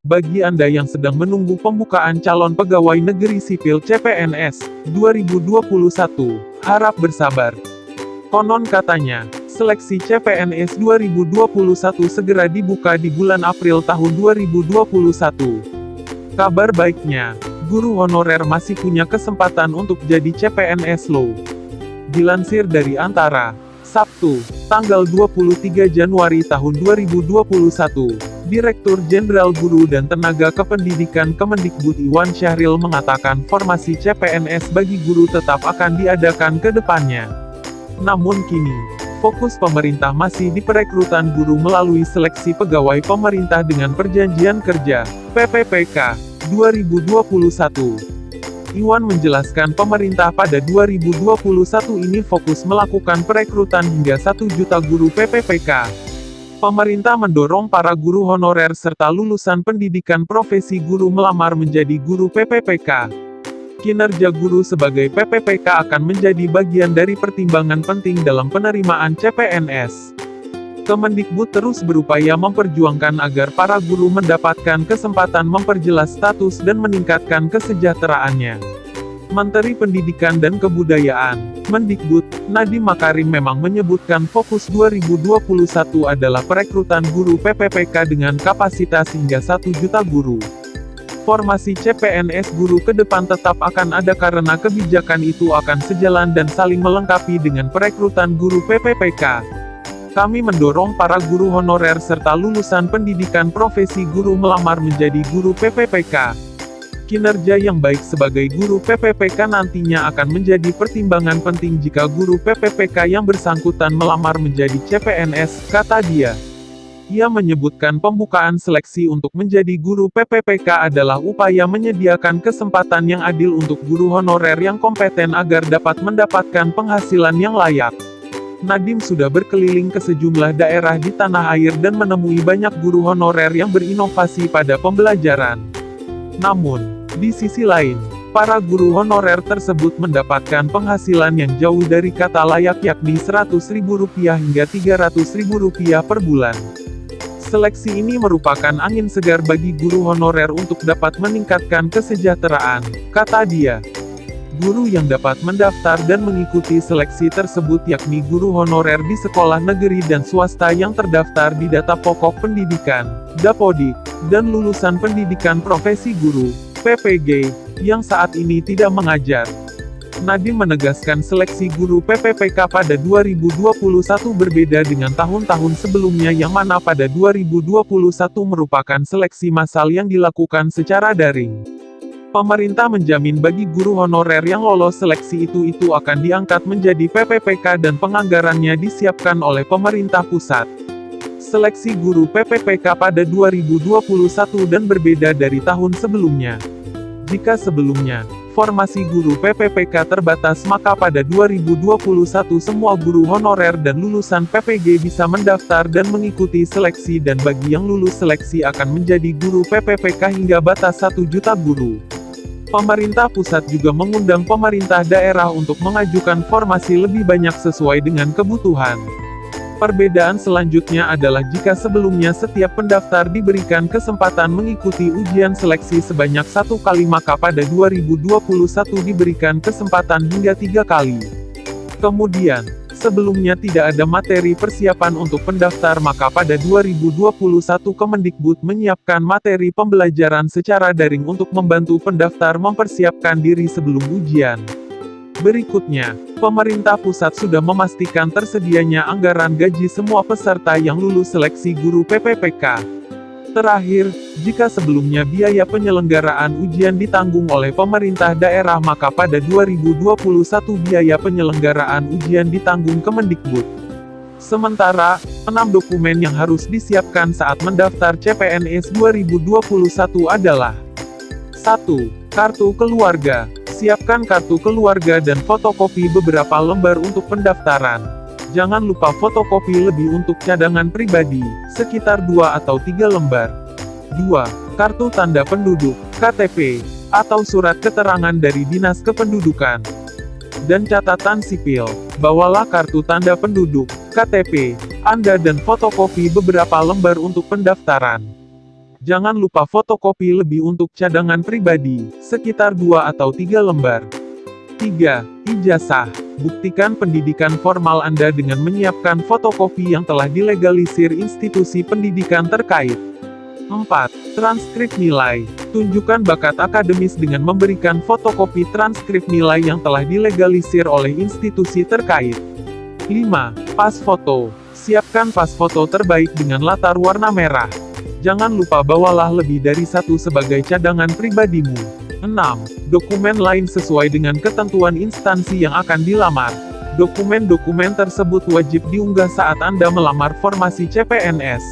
Bagi Anda yang sedang menunggu pembukaan calon pegawai negeri sipil CPNS 2021, harap bersabar. Konon katanya, seleksi CPNS 2021 segera dibuka di bulan April tahun 2021. Kabar baiknya, guru honorer masih punya kesempatan untuk jadi CPNS loh. Dilansir dari Antara, Sabtu, tanggal 23 Januari tahun 2021, Direktur Jenderal Guru dan Tenaga Kependidikan Kemendikbud Iwan Syahril mengatakan formasi CPNS bagi guru tetap akan diadakan ke depannya. Namun kini, fokus pemerintah masih di perekrutan guru melalui seleksi pegawai pemerintah dengan perjanjian kerja, PPPK, 2021. Iwan menjelaskan pemerintah pada 2021 ini fokus melakukan perekrutan hingga 1 juta guru PPPK. Pemerintah mendorong para guru honorer serta lulusan pendidikan profesi guru melamar menjadi guru PPPK. Kinerja guru sebagai PPPK akan menjadi bagian dari pertimbangan penting dalam penerimaan CPNS. Kemendikbud terus berupaya memperjuangkan agar para guru mendapatkan kesempatan memperjelas status dan meningkatkan kesejahteraannya. Menteri Pendidikan dan Kebudayaan, Mendikbud, Nadiem Makarim memang menyebutkan fokus 2021 adalah perekrutan guru PPPK dengan kapasitas hingga 1 juta guru. Formasi CPNS guru ke depan tetap akan ada karena kebijakan itu akan sejalan dan saling melengkapi dengan perekrutan guru PPPK. Kami mendorong para guru honorer serta lulusan pendidikan profesi guru melamar menjadi guru PPPK. Kinerja yang baik sebagai guru PPPK nantinya akan menjadi pertimbangan penting jika guru PPPK yang bersangkutan melamar menjadi CPNS, kata dia. Ia menyebutkan pembukaan seleksi untuk menjadi guru PPPK adalah upaya menyediakan kesempatan yang adil untuk guru honorer yang kompeten agar dapat mendapatkan penghasilan yang layak. Nadiem sudah berkeliling ke sejumlah daerah di tanah air dan menemui banyak guru honorer yang berinovasi pada pembelajaran. Namun, di sisi lain, para guru honorer tersebut mendapatkan penghasilan yang jauh dari kata layak yakni Rp100.000 hingga Rp300.000 per bulan. Seleksi ini merupakan angin segar bagi guru honorer untuk dapat meningkatkan kesejahteraan, kata dia. Guru yang dapat mendaftar dan mengikuti seleksi tersebut yakni guru honorer di sekolah negeri dan swasta yang terdaftar di Data Pokok Pendidikan, Dapodik, dan lulusan pendidikan profesi guru, PPG, yang saat ini tidak mengajar. Nadiem menegaskan seleksi guru PPPK pada 2021 berbeda dengan tahun-tahun sebelumnya yang mana pada 2021 merupakan seleksi massal yang dilakukan secara daring. Pemerintah menjamin bagi guru honorer yang lolos seleksi itu akan diangkat menjadi PPPK dan penganggarannya disiapkan oleh pemerintah pusat. Seleksi guru PPPK pada 2021 dan berbeda dari tahun sebelumnya. Jika sebelumnya, formasi guru PPPK terbatas maka pada 2021 semua guru honorer dan lulusan PPG bisa mendaftar dan mengikuti seleksi dan bagi yang lulus seleksi akan menjadi guru PPPK hingga batas 1 juta guru. Pemerintah pusat juga mengundang pemerintah daerah untuk mengajukan formasi lebih banyak sesuai dengan kebutuhan. Perbedaan selanjutnya adalah jika sebelumnya setiap pendaftar diberikan kesempatan mengikuti ujian seleksi sebanyak 1 kali maka pada 2021 diberikan kesempatan hingga 3 kali. Kemudian, sebelumnya tidak ada materi persiapan untuk pendaftar maka pada 2021 Kemendikbud menyiapkan materi pembelajaran secara daring untuk membantu pendaftar mempersiapkan diri sebelum ujian. Berikutnya, pemerintah pusat sudah memastikan tersedianya anggaran gaji semua peserta yang lulus seleksi guru PPPK. Terakhir, jika sebelumnya biaya penyelenggaraan ujian ditanggung oleh pemerintah daerah maka pada 2021 biaya penyelenggaraan ujian ditanggung Kemendikbud. Sementara, 6 dokumen yang harus disiapkan saat mendaftar CPNS 2021 adalah 1. Kartu keluarga. Siapkan kartu keluarga dan fotokopi beberapa lembar untuk pendaftaran. Jangan lupa fotokopi lebih untuk cadangan pribadi, sekitar 2 atau 3 lembar. 2. Kartu tanda penduduk, KTP, atau surat keterangan dari Dinas Kependudukan dan Catatan Sipil. Bawalah kartu tanda penduduk, KTP, Anda dan fotokopi beberapa lembar untuk pendaftaran. Jangan lupa fotokopi lebih untuk cadangan pribadi, sekitar 2 atau 3 lembar. 3. Ijazah. Buktikan pendidikan formal Anda dengan menyiapkan fotokopi yang telah dilegalisir institusi pendidikan terkait. 4. Transkrip nilai. Tunjukkan bakat akademis dengan memberikan fotokopi transkrip nilai yang telah dilegalisir oleh institusi terkait. 5. Pas foto. Siapkan pas foto terbaik dengan latar warna merah. Jangan lupa bawalah lebih dari satu sebagai cadangan pribadimu. 6. Dokumen lain sesuai dengan ketentuan instansi yang akan dilamar. Dokumen-dokumen tersebut wajib diunggah saat Anda melamar formasi CPNS.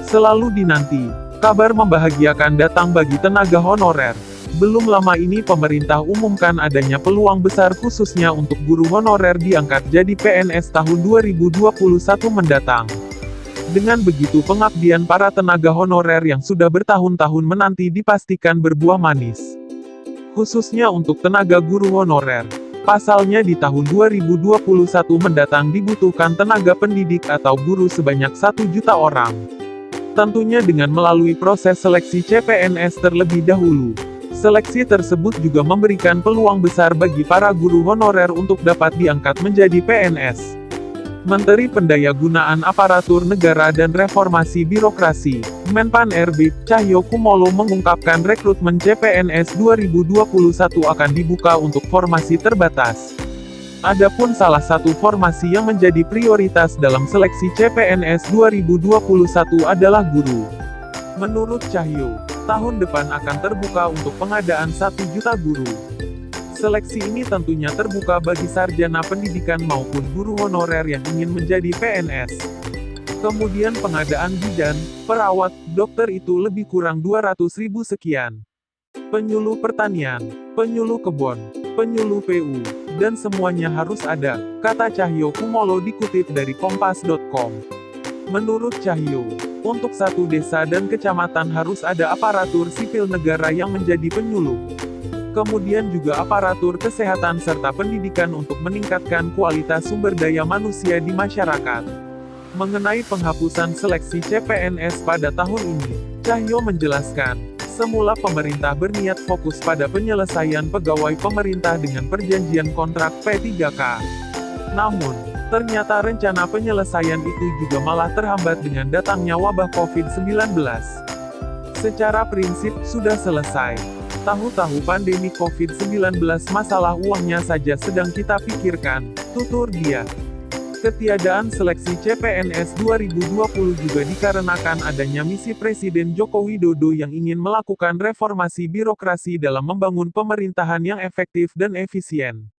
Selalu dinanti, kabar membahagiakan datang bagi tenaga honorer. Belum lama ini pemerintah umumkan adanya peluang besar khususnya untuk guru honorer diangkat jadi PNS tahun 2021 mendatang. Dengan begitu pengabdian para tenaga honorer yang sudah bertahun-tahun menanti dipastikan berbuah manis. Khususnya untuk tenaga guru honorer. Pasalnya di tahun 2021 mendatang dibutuhkan tenaga pendidik atau guru sebanyak 1 juta orang. Tentunya dengan melalui proses seleksi CPNS terlebih dahulu. Seleksi tersebut juga memberikan peluang besar bagi para guru honorer untuk dapat diangkat menjadi PNS. Menteri Pendayagunaan Aparatur Negara dan Reformasi Birokrasi, Menpan RB, Cahyokumolo mengungkapkan rekrutmen CPNS 2021 akan dibuka untuk formasi terbatas. Adapun salah satu formasi yang menjadi prioritas dalam seleksi CPNS 2021 adalah guru. Menurut Cahyo, tahun depan akan terbuka untuk pengadaan 1 juta guru. Seleksi ini tentunya terbuka bagi sarjana pendidikan maupun guru honorer yang ingin menjadi PNS. Kemudian pengadaan bidan, perawat, dokter itu lebih kurang 200.000 sekian. Penyuluh pertanian, penyuluh kebun, penyuluh PU, dan semuanya harus ada, kata Cahyokumolo dikutip dari kompas.com. Menurut Cahyo, untuk satu desa dan kecamatan harus ada aparatur sipil negara yang menjadi penyuluh. Kemudian juga aparatur kesehatan serta pendidikan untuk meningkatkan kualitas sumber daya manusia di masyarakat. Mengenai penghapusan seleksi CPNS pada tahun ini, Cahyo menjelaskan, semula pemerintah berniat fokus pada penyelesaian pegawai pemerintah dengan perjanjian kontrak P3K. Namun, ternyata rencana penyelesaian itu juga malah terhambat dengan datangnya wabah COVID-19. Secara prinsip, sudah selesai. Tahu-tahu pandemi COVID-19 masalah uangnya saja sedang kita pikirkan, tutur dia. Ketiadaan seleksi CPNS 2020 juga dikarenakan adanya misi Presiden Joko Widodo yang ingin melakukan reformasi birokrasi dalam membangun pemerintahan yang efektif dan efisien.